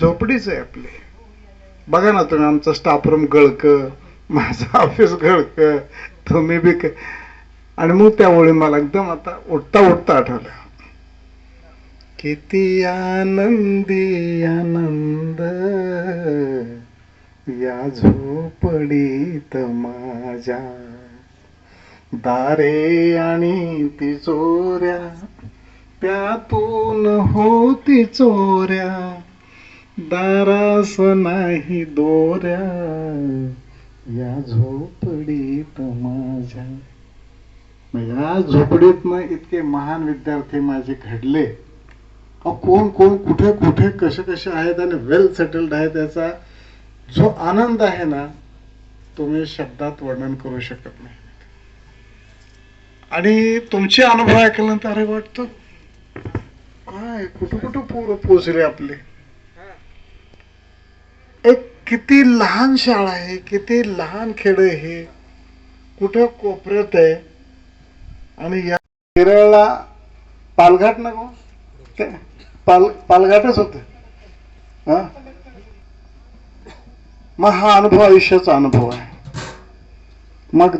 झोपडीच आहे आपली. बघा ना तुम्ही, आमचं स्टाफ रूम गळक, माझं ऑफिस गळक, तुम्ही बी आणि मग त्यावेळी मला एकदम आता उठता उठता आठवलं, किती आनंदी आनंद या झोपडीत माझ्या, दारे आणि तिजोऱ्या त्यातून होती चोऱ्या, दारास नाही दोऱ्या या झोपडीत माझ्या. या झोपडीतनं इतके महान विद्यार्थी माझे घडले. कोण कोण कुठे कुठे कसे कसे आहेत आणि वेल सेटल्ड आहे. त्याचा जो आनंद आहे ना, तुम्ही शब्दात वर्णन करू शकत नाही. आणि तुमचे अनुभव ऐकल्यानंतर अरे वाटतं काय कुठं कुठं पोरं पोचले आपले. एक किती लहान शाळा आहे, किती लहान खेड हे, कुठं कोपऱ्यात आहे. आणि या केरळला पालघाट नको, पालघाटच होत. मग हा अनुभव आयुष्याचा अनुभव आहे. मग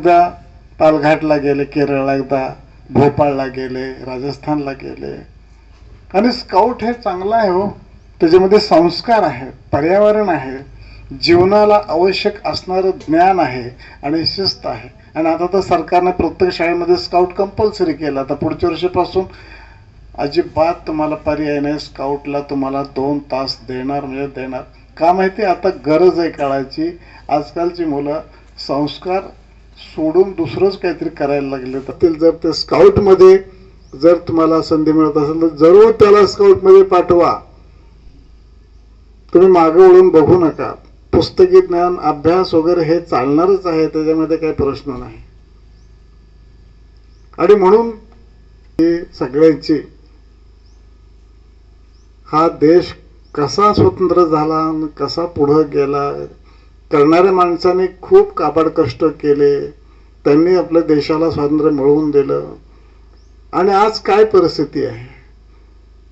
पालघाटला गेले, केरळला एकदा, भोपाळला गेले, राजस्थानला गेले. आणि स्काउट हे चांगलं आहे हो. त्याच्यामध्ये संस्कार आहे, पर्यावरण आहे, जीवनाला आवश्यक असणारं ज्ञान आहे आणि शिस्त आहे. आणि आता तर सरकारने प्रत्येक शाळेमध्ये स्काउट कंपल्सरी केलं. आता पुढच्या वर्षीपासून अजिबात तुम्हाला पर्याय नाही, स्काउटला तुम्हाला 2 तास देणार म्हणजे देणार. का माहिती, आता गरज आहे काळाची. आजकालची मुलं संस्कार सोडून दुसरंच काहीतरी करायला लागले. तर जर ते स्काउटमध्ये जर तुम्हाला संधी मिळत असेल तर जरूर त्याला स्काउटमध्ये पाठवा. तुम्ही मागे वळून बघू नका. पुस्तकी ज्ञान, अभ्यास वगैरे हे चालणारच आहे, त्याच्यामध्ये काही प्रश्न नाही. आणि म्हणून सगळ्यांची हा देश कसा स्वतंत्र झाला, कसा पुढे गेला, करणाऱ्या माणसाने खूप काबाड कष्ट केले. त्यांनी आपल्या देशाला स्वातंत्र्य मिळवून दिलं. आणि आज काय परिस्थिती आहे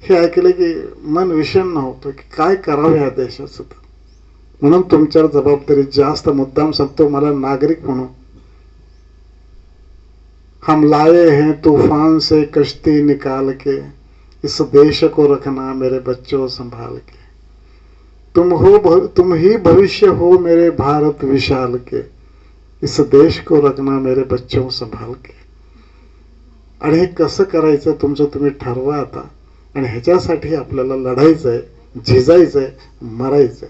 हे ऐकलं की मन विषण्ण होतं की काय करावं या देशाचं. म्हणून तुमच्यावर जबाबदारी जास्त. मुद्दाम सांगतो, मला नागरिक म्हणून, हम लाए हैं तूफान से कश्ती निकाल के, इस देश को रखना मेरे बच्चों संभाल के, तुम ही भविष्य हो मेरे भारत विशाल के, इस देश को रखना मेरे बच्चों संभाल के. आणि हे कसं करायचं तुमचं तुम्ही ठरवा आता. आणि ह्याच्यासाठी आपल्याला लढायचंय, झिजायचंय, मरायचंय.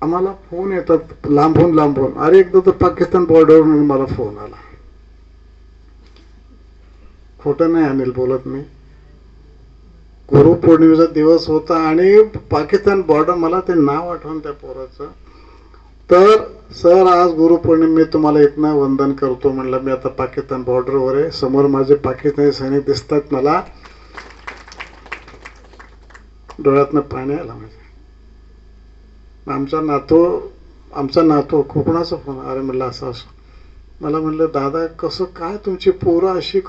आम्हाला फोन येतात लांबून लांबून. अरे एकदा तर पाकिस्तान बॉर्डरवरून मला फोन आला. खोटं नाही अनिल बोलत मी. गुरुपौर्णिमेचा दिवस होता आणि पाकिस्तान बॉर्डर, मला ते नाव आठवण त्या पोराचं. तर सर आज गुरुपौर्णिमे मी तुम्हाला इथनं वंदन करतो. म्हणलं मी आता पाकिस्तान बॉर्डरवर आहे, समोर माझे पाकिस्तानी सैनिक दिसतात. मला डोळ्यातनं पाणी आलं माझ्या. आमचा नातू कोकणाचा फोन. अरे म्हणलं असं असं. मला म्हणलं दादा कसं काय तुमची पोरं अशी,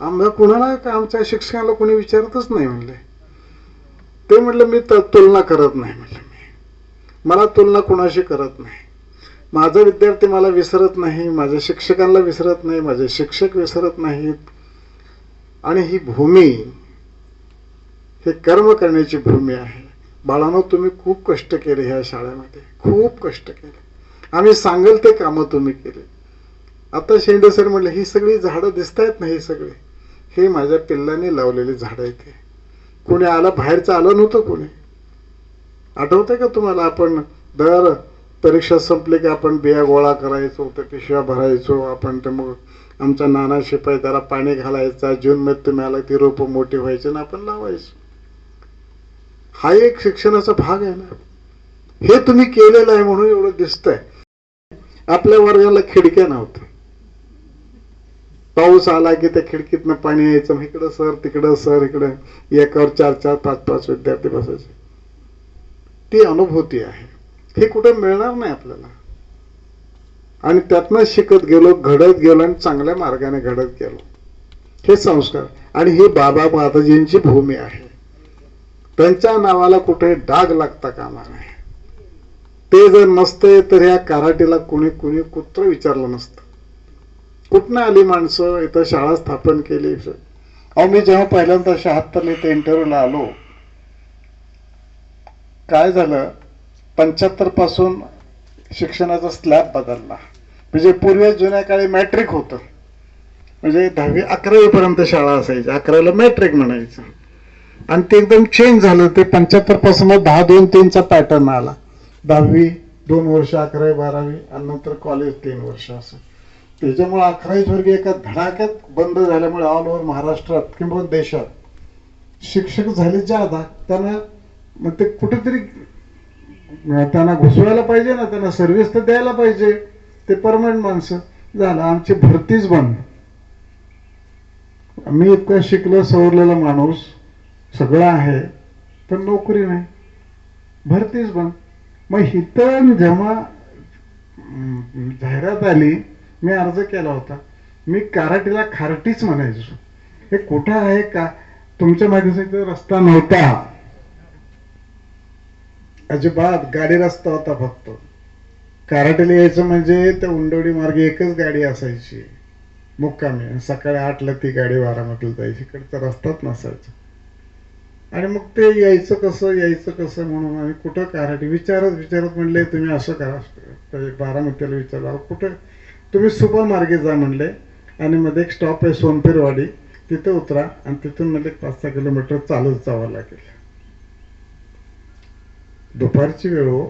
आम्हाला कुणाला का आमच्या शिक्षकाला कोणी विचारतच नाही म्हणले. ते म्हटलं मी तुलना करत नाही म्हणलं, मला तुलना कुणाशी करत नाही. माझा विद्यार्थी मला विसरत नाही, माझ्या शिक्षकांना विसरत नाही, माझे शिक्षक विसरत नाहीत. आणि ही भूमी हे कर्म करण्याची भूमी आहे. बाळांनो तुम्ही खूप कष्ट केले ह्या शाळेमध्ये, खूप कष्ट केले. आम्ही सांगेल ते कामं तुम्ही केले. आता शेंडे सर म्हटले ही सगळी झाडं दिसत आहेत ना, ही सगळी हे माझ्या पिल्लांनी लावलेली झाडं आहेत. कोणी आलं बाहेरचं आलं नव्हतं कोणी. आठवतंय का तुम्हाला, आपण दर परीक्षा संपली की आपण बिया गोळा करायचो, त्या पिशव्या भरायचो आपण. तर मग आमचा नाना शिपाई त्याला पाणी घालायचा. जून मध्ये तुम्ही आला ती रोपं मोठी व्हायची ना आपण लावायचो. हा एक शिक्षणाचा भाग आहे ना. हे तुम्ही केलेलं आहे म्हणून एवढं दिसतंय. आपल्या वर्गाला खिडक्या नव्हत्या. पाऊस आला की त्या खिडकीतनं पाणी यायचं. इकडं सर तिकडं सर, इकडं एकावर 4-4, 5-5 विद्यार्थी बसायचे. ती अनुभूती आहे, हे कुठे मिळणार नाही आपल्याला. आणि त्यातनं शिकत गेलो, घडत गेलो आणि चांगल्या मार्गाने घडत गेलो. हे संस्कार आणि हे बाबा माताजींची भूमी आहे. त्यांच्या नावाला कुठे डाग लागता कामा नये. ते जर नसते तर ह्या कराटेला कुणी कुत्र विचारलं नसतं. कुठनं आली माणसं, इथं शाळा स्थापन केली. अहो मी जेव्हा पहिल्यांदा 76 इथे इंटरव्ह्यूला आलो, काय झालं, 75 पासून शिक्षणाचा स्लॅब बदलला. म्हणजे पूर्वी जुन्या काळी मॅट्रिक होतं, म्हणजे 10वी 11वी पर्यंत शाळा असायची, 11वीला मॅट्रिक म्हणायचं. आणि ते एकदम चेंज झालं. ते 75 पासून 10-2-3चा पॅटर्न आला. 10वी 2 वर्ष, 11वी 12वी आणि नंतर कॉलेज 3 वर्ष असं. त्याच्यामुळे 11वी वर्ग एका धडाक्यात बंद झाल्यामुळे ऑल ओव्हर महाराष्ट्रात किंवा देशात शिक्षक झाले ज्यादा. त्यांना मग ते कुठेतरी त्यांना घुसवायला पाहिजे ना, त्यांना सर्व्हिस तर द्यायला पाहिजे. ते परमनंट माणसं झालं. आमची भरतीच बंद. मी इतकं शिकलो सवरलेला माणूस सगळं आहे, पण नोकरी नाही, भरतीच बंद. मग इथं जेव्हा जाहिरात आली, मी अर्ज केला होता. मी कराटेला खारटीच म्हणायचो. हे कुठं आहे का, तुमच्या माहितीसाठी रस्ता नव्हता अजिबात, गाडी रस्ता होता फक्त. कराटेला यायचं म्हणजे त्या उंडवडी मार्गे एकच गाडी असायची मुक्कामी. सकाळी 8ला ती गाडी बारामतीला जायची, इकडचा रस्ताच नसायचा. आणि मग ते यायचं कसं म्हणून आम्ही कुठं कराटे विचारत म्हणले, तुम्ही असं करा, बारामतीला विचारलं कुठं, तुम्ही सुपर मार्गे जा म्हणले. आणि मध्ये एक स्टॉप आहे सोनपेरवाडी, तिथं उतरा आणि तिथून म्हणजे 5-6 किलोमीटर चालत जावं लागेल. दुपारची वेळ हो,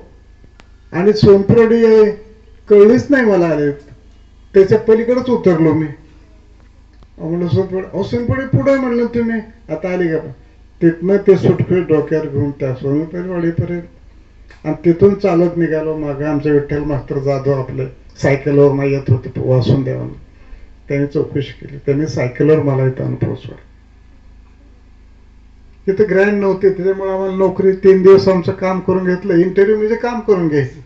आणि सोनपेरवाडी कळलीच नाही मला. आले त्याच्या पलीकडेच उतरलो मी. म्हणलं सोनपेरवाडी पुढे म्हणलं तुम्ही, आता आली का. तिथनं ते सुटफेट डोक्यावर घेऊन त्या सोनपेरवाडीपर्यंत, आणि तिथून चालत निघालो. मागे आमचे विठ्ठल मास्तर जाधव आपले सायकलवर येत होते वासून देवानं. त्यांनी चौकशी केली, त्यांनी सायकलवर मला इथं आणून पोहोचवलं. तिथे ग्रँड नव्हते, त्याच्यामुळे आम्हाला नोकरी 3 दिवस आमचं काम करून घेतलं. इंटरव्ह्यू म्हणजे काम करून घ्यायचं.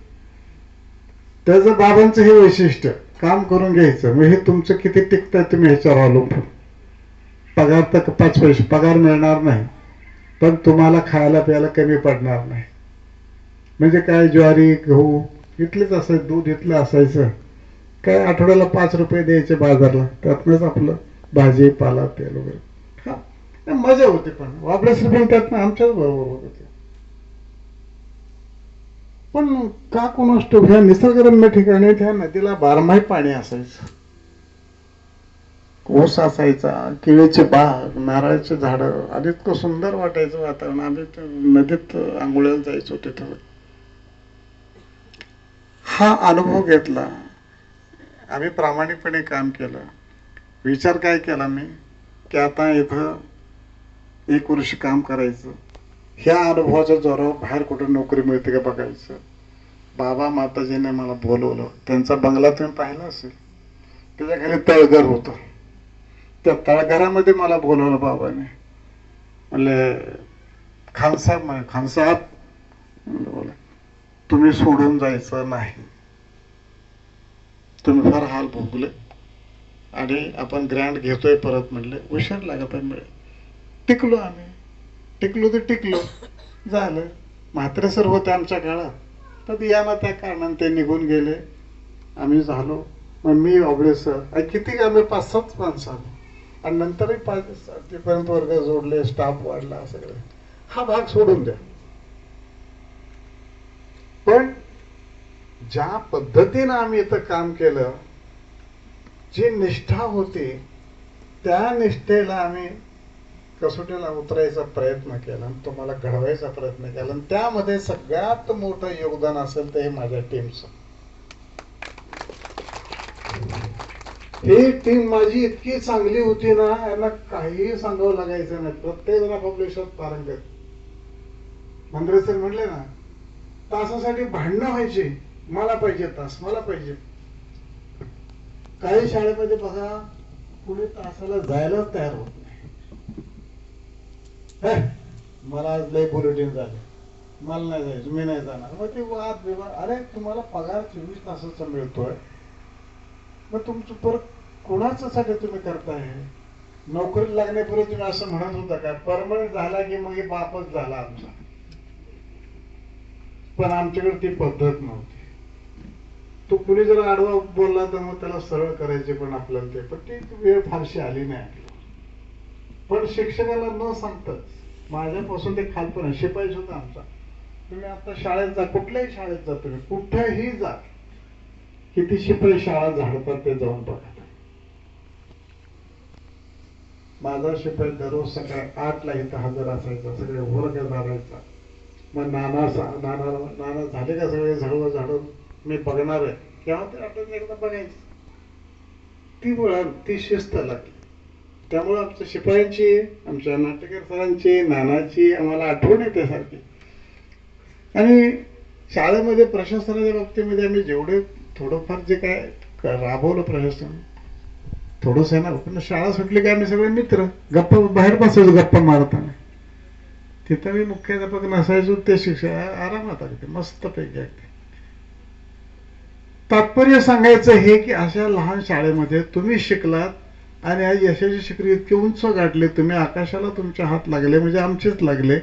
त्याचं बाबांचं हे वैशिष्ट्य, काम करून घ्यायचं. मग हे तुमचं किती टिकतंय तुम्ही ह्याच्यावर अवलंबून. पगार तर 5 पैसे पगार मिळणार नाही, पण तुम्हाला खायला प्यायला कमी पडणार नाही. म्हणजे काय, ज्वारी गहू इथलेच असायचं, दूध इथलं असायचं. काय आठवड्याला 5 रुपये द्यायचे बाजारला, त्यातनंच आपलं भाजी पाला तेल वगैरे. हा मजा होती. पण वाबड्यासरी पण त्यातनं आमच्याच बरोबर होते. पण का कोणाष्ट ह्या निसर्गरम्य ठिकाणी त्या नदीला 12माही पाणी असायचं. ऊस असायचा, केळीचे बाग, नारळाचे झाडं, आणि इतकं सुंदर वाटायचं वातावरण. आम्ही नदीत आंघोळ्याला जायचो तिथं. हा अनुभव घेतला. आम्ही प्रामाणिकपणे काम केलं. विचार काय केला मी, की आता इथं 1 वर्ष काम करायचं, ह्या अनुभवाच्या जोरावर बाहेर कुठे नोकरी मिळते का बघायचं. बाबा माताजीने मला बोलवलं. त्यांचा बंगला तुम्ही पाहिला असेल, त्याच्या खाली तळघर होतं. त्या तळघरामध्ये मला बोलवलं बाबाने. म्हणले खानसाहेब बोला, तुम्ही सोडून जायचं नाही. तुम्ही फार हाल भोगले आणि आपण ग्रँड घेतोय परत. म्हणले हुशार लागत आहे. टिकलो आम्ही, टिकलो झालं. म्हात्रे सर होते आमच्या काळात, तर या ना त्या कारणाने ते निघून गेले. आम्ही झालो. मग मी ऑबळे सर, किती आम्ही 5-7 माणसं आलो. आणि नंतरही 5 पर्यंत वर्ग जोडले, स्टाफ वाढला सगळं. हा भाग सोडून द्या. पण ज्या पद्धतीनं आम्ही इथं काम केलं, जी निष्ठा होती, त्या निष्ठेला आम्ही कसोटीला उतरायचा प्रयत्न केला, तुम्हाला घडवायचा प्रयत्न केला. आणि त्यामध्ये सगळ्यात मोठं योगदान असेल तर हे माझ्या टीमचं. ही टीम माझी इतकी चांगली होती ना, यांना काहीही सांगावं लागायचं नाही. प्रत्येक जण आपापल्या विषयात पारंगत. मंत्रे सर म्हणले ना, तासासाठी भांडणं व्हायची, मला पाहिजे तास, मला पाहिजे. काही शाळेमध्ये बघा, कुणी तासाला जायलाच तयार होत नाही. मला आज लय बुलेटिन झाले, मला नाही जायचं, मी नाही जाणार. मग ते वाद विवाद. अरे तुम्हाला पगार 24 तासाचा मिळतोय, मग तुमचं परत कोणाच्यासाठी तुम्ही करताय. नोकरी लागण्यापूर्वी तुम्ही असं म्हणत होता का परमनंट झाला की मग हे बापच झाला आमचा? पण आमच्याकडे ती पद्धत नव्हती. तो कुणी जर आडवा बोलला तर मग त्याला सरळ करायचे पण आपल्याला ते, पण ती वेळ फारशी आली नाही. पण शिक्षकाला न सांगताच माझ्यापासून ते खालपर्यंत शिपाई होता आमचा. तुम्ही आता शाळेत जा, कुठल्याही शाळेत जा, तुम्ही कुठेही जा, किती शिपाई शाळा झाडतात ते जाऊन बघा. माझा शिपाई दररोज सकाळी 8 ला इथं हजर असायचा, सगळे वर्ग झाडायचा. मग नाना झाले का सगळे झाडून मी बघणार आहे केव्हा ते आपण एकदा बघायचं. ती वळण, ती शिस्त लागली. त्यामुळे आमच्या शिपायांची, आमच्या नाटेकर सरांची, नानाची आम्हाला आठवण येते सारखी. आणि शाळेमध्ये प्रशासनाच्या बाबतीमध्ये आम्ही जेवढे थोडंफार जे काय राबवलं प्रशासन, थोडंच आहे ना. पण शाळा सुटली की आम्ही सगळे मित्र गप्पा बाहेर बसायचो, गप्पा मारताना. तिथं मी मुख्याध्यापक नसायचो, ते शिक्षक आरामात अगदी मस्तपैकी. अगदी तात्पर्य सांगायचं हे की अशा लहान शाळेमध्ये तुम्ही शिकलात आणि आज यशाची शिखरी इतकी उंच गाठली, तुम्ही आकाशाला तुमचे हात लागले म्हणजे आमचेच लागले.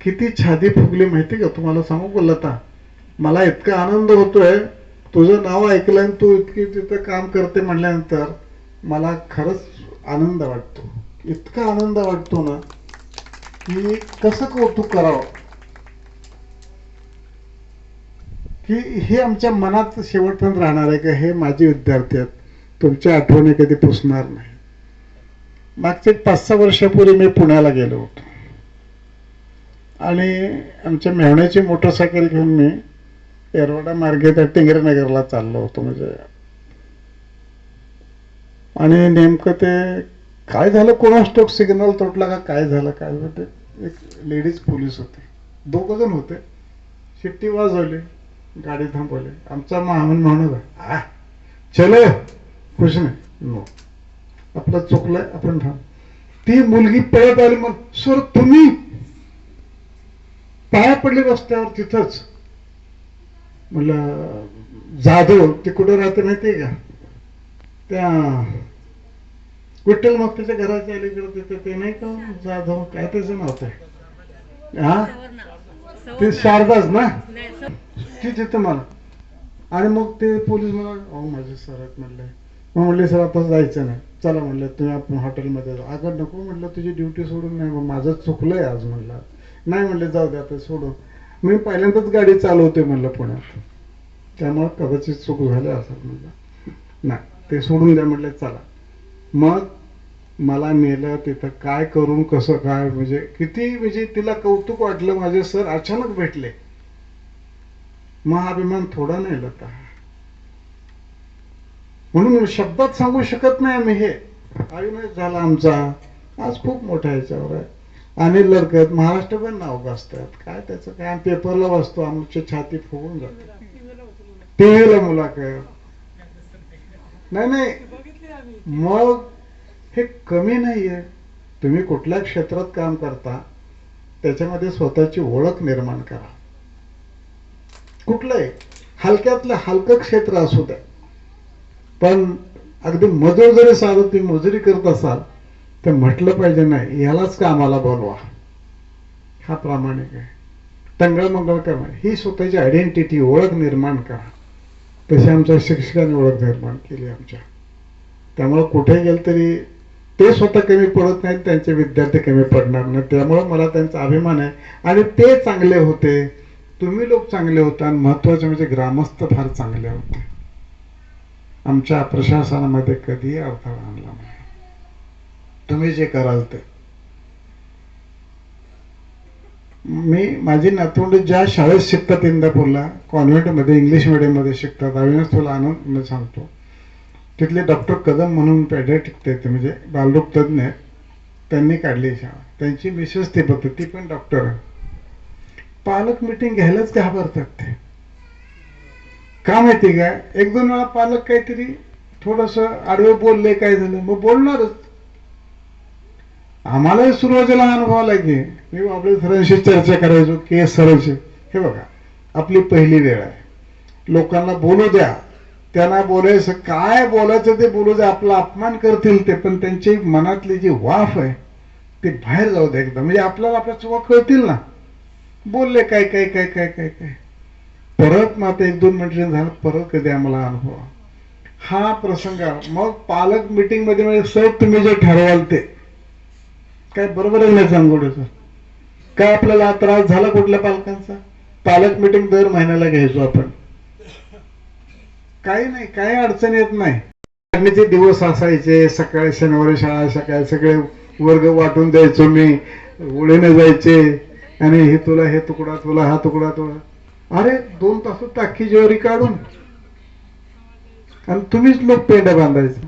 किती छाती फुगली माहिती का तुम्हाला सांगू का लता? मला इतका आनंद होतोय तुझं नाव ऐकलं आणि तू इतकी तिथं काम करते म्हटल्यानंतर मला खरंच आनंद वाटतो. इतका आनंद वाटतो ना की कसं कौतुक करावं, की हे आमच्या मनात शेवटपर्यंत राहणार आहे का हे माझे विद्यार्थी आहेत, तुमच्या आठवणी कधी पुसणार नाही. मागच्या 5-6 वर्षापूर्वी मी पुण्याला गेलो होतो आणि आमच्या मेहण्याची मोटरसायकल घेऊन मी येरवडा मार्गे त्या टिंगरेनगरला चाललो होतो. म्हणजे आणि नेमकं ते काय झालं कोणास ठाऊक, सिग्नल तुटला का काय झालं काय होते. एक लेडीज पोलीस होते, 2 जण होते. शिट्टी वाजवली, गाडी थांबवली. आमचा म्हणून चलो खुश नाही, आपलं चुकलंय आपण थांब. ती मुलगी पळत आली, मग सर तुम्ही, पाया पडले रस्त्यावर तिथंच. म्हणलं जाधव ते कुठं राहते माहितीये का? त्या विठ्ठल मक्तीच्या घराच्या अलीकडे तिथे ते नाही का जाधव, काय त्याचं नाव ते, हा ते शारदाच ना, ती तिथं मला. आणि मग ते पोलीस मला अहो माझे सर आहेत म्हणले. मग म्हणले सर आता जायचं नाही, चला म्हणलं तुम्ही आपण हॉटेलमध्ये जा. अगं नको म्हटलं, तुझी ड्युटी सोडून नाही, मग माझं चुकलंय आज म्हणलं. नाही म्हणले जाऊ दे आता सोडून, मी पहिल्यांदाच गाडी चालवते म्हणलं पुण्यात, त्यामुळे कदाचित चूक झाली असं म्हणलं. नाही ते सोडून द्या म्हटलं चला. मग मला नेलं तिथं, काय करून कसं काय, म्हणजे किती म्हणजे तिला कौतुक वाटलं, माझे सर अचानक भेटले. मग अभिमान थोडा नाही लता, म्हणून शब्दात सांगू शकत नाही आम्ही. हे अविनाश झाला आमचा आज खूप मोठ्या ह्याच्यावर आहे. अनिल लडकत महाराष्ट्रभर नाव गाजतात, काय त्याचं काय, पेपरला वाचतो आमची छाती फुगून जाते. टीव्हीला मुलाखत नाही. मग हे कमी नाहीये. तुम्ही कुठल्या क्षेत्रात काम करता त्याच्यामध्ये स्वतःची ओळख निर्माण करा. कुठलंही हलक्यातलं हलकं क्षेत्र असू द्या, पण अगदी मजूर जरी साधं तुम्ही मजुरी करत असाल तर म्हटलं पाहिजे नाही यालाच कामाला बोलवा, हा प्रामाणिक आहे. टंगळ मंगळ करा, ही स्वतःची आयडेंटिटी ओळख निर्माण करा. तशी आमच्या शिक्षकांनी ओळख निर्माण केली आमच्या. त्यामुळे कुठे गेल तरी ते स्वतः कमी पडत नाहीत, त्यांचे विद्यार्थी कमी पडणार नाही. त्यामुळे मला त्यांचा अभिमान आहे. आणि ते चांगले होते, तुम्ही लोक चांगले होता, आणि महत्वाचे म्हणजे ग्रामस्थ फार चांगले होते. आमच्या प्रशासनामध्ये कधीही अडथळा आणला नाही. तुम्ही जे कराल ते. मी माझी नातवंड ज्या शाळेत शिकतात इंदापूरला कॉन्व्हेंटमध्ये इंग्लिश मीडियम मध्ये शिकतात, अविनाश तुला आनंद सांगतो, तिथले डॉक्टर कदम म्हणून पॅडियाट्रिक ते म्हणजे बालरोग तज्ञ, त्यांनी काढली शाळा. त्यांची मिसेस ते बघते, ती पण डॉक्टर आहे. पालक मीटिंग घ्यायलाच घाबरतात ते. का माहिती का? 1-2 वेळा पालक काहीतरी थोडस आडवे बोलले, काय झालं मग बोलणारच. आम्हालाही सुरुवातीला अनुभव आला की मी आपल्या सरांशी चर्चा करायचो की सरांशी, हे बघा आपली पहिली वेळ आहे, लोकांना बोलू द्या, त्यांना बोलायचं काय बोलायचं ते बोलू दे, आपला अपमान करतील ते, पण त्यांची मनातली जी वाफ आहे ते बाहेर जाऊ दे एकदा, म्हणजे आपल्याला आपल्या चुका कळतील ना. बोलले काय काय काय काय काय काय परत मग आता 1-2 मिनिटं झालं, परत कधी आम्हाला अनुभव हा प्रसंग. मग पालक मिटिंग मध्ये म्हणजे सर तुम्ही जे ठरवाल ते काय बरोबर आहे नाही सांगोडे सर, काय आपल्याला त्रास झाला कुठल्या पालकांचा. पालक मिटिंग दर महिन्याला घ्यायचो आपण, काही नाही, काही अडचण येत नाही. काढणीचे दिवस असायचे, सकाळी शनिवारी शाळा, सकाळी सगळे वर्ग वाटून द्यायचो मी, ओळीने जायचे आणि हे तुला हे तुकडा, तुला हा तुकडा, तुला. अरे 2 तास टाकी ज्वारी काढून आणि तुम्हीच लोक पेंड्या बांधायचं.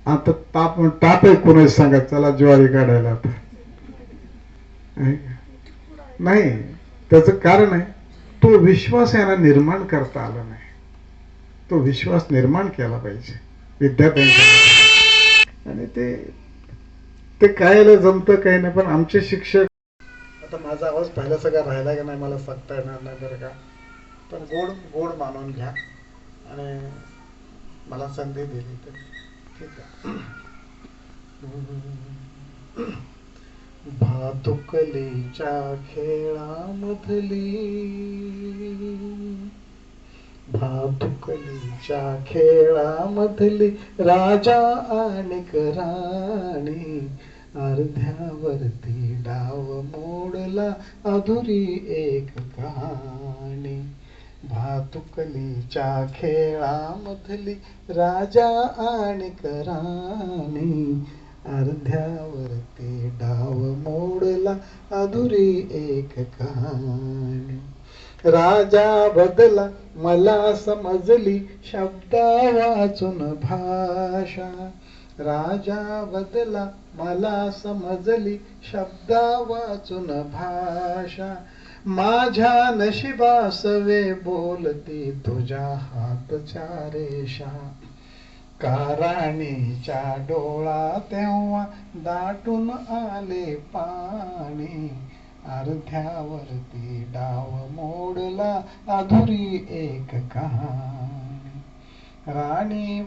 आता ताप आहे कोणाच सांगा, चला ज्वारी काढायला. आता नाही, त्याचं कारण आहे तो विश्वास यांना निर्माण करता आला नाही. तो विश्वास निर्माण केला पाहिजे विद्यार्थ्यांच्या. आणि ते कायला जमतं काही नाही, पण आमचे शिक्षक, आता माझा आवाज पहिला सगळा राहिला का नाही मला सांगता येणार नाही बरं का, पण गोड गोड मानून घ्या आणि मला संधी दिली तर ठीक आहे. भातुकलीच्या खेळामधली, भातुकलीच्या खेळामधली राजा आणि राणी, अर्ध्यावरती डाव मोडला अधुरी एक कहाणी. भातुकलीच्या खेळामधली राजा आणि राणी, अर्ध्यावरती डाव मोडला अधुरी एक कहाणी. राजा बदला मला समजली शब्दा वाचून भाषा, राजा बदला मला समजली शब्दा वाचून भाषा. माझ्या नशिबासवे बोलती तुझ्या हातच्या रेषा. काराणीच्या डोळा तेव्हा दाटून आले पाणी, अर्ध्यावरती डाव मोडला अधुरी एक कहाणी. राणी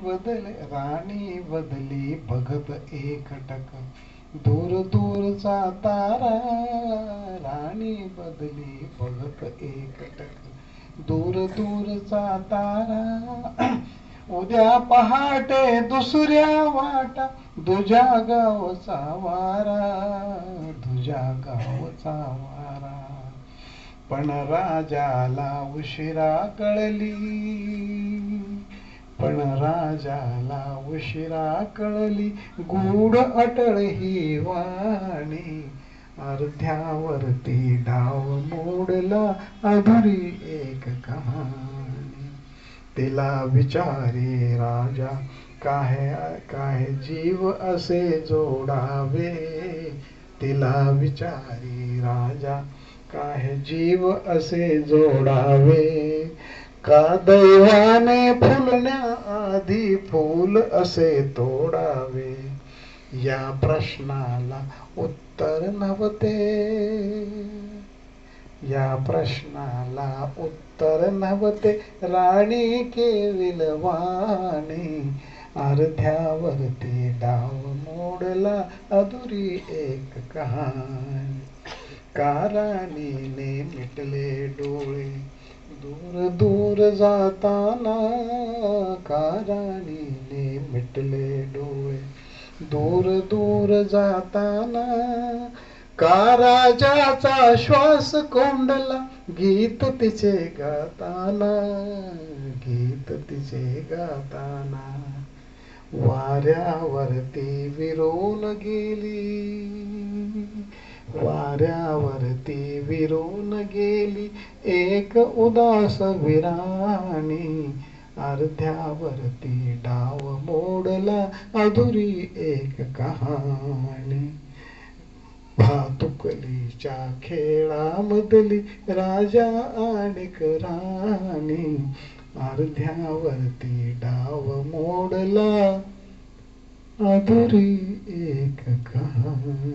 बदली बघत एकटक दूर दूरचा तारा, राणी बदली बघत एकटक दूर दूरचा तारा. उद्या पहाटे दुसऱ्या वाटा, तुझ्या गावचा वारा, तुझ्या गावचा वारा. पण राजाला उशिरा कळली, पण राजाला उशिरा कळली गूढ अटळ ही वाणी, अर्ध्यावरती डाव मोडला अधुरी एक कहाणी. तिला विचारे राजा काय जीव असे जोडावे, तिला विचारी राजा काय जीव असे जोडावे. का दैवाने फुलण्याआधी फूल असे तोडावे, या प्रश्नाला उत्तर नव्हते, या प्रश्नाला उत्तर नव्हते. राणी केविलवाणी, अर्ध्यावरती डाव मोडला अधुरी एक कहाणी. का राणीने मिटले डोळे दूर दूर जाताना, का राणीने मिटले डोळे दूर दूर जाताना. का राजाचा श्वास कोंडला गीत तिचे गाताना, गीत तिचे गाताना. वाऱ्यावरती विरून गेली, वाऱ्यावरती विरून गेली एक उदास विराणी, अर्ध्यावरती डाव मोडला अधुरी एक कहाणी. भातुकलीच्या खेळामधली राजा आणि राणी, अर्ध्यावरती डाव मोडला अधुरी एक कहाणी.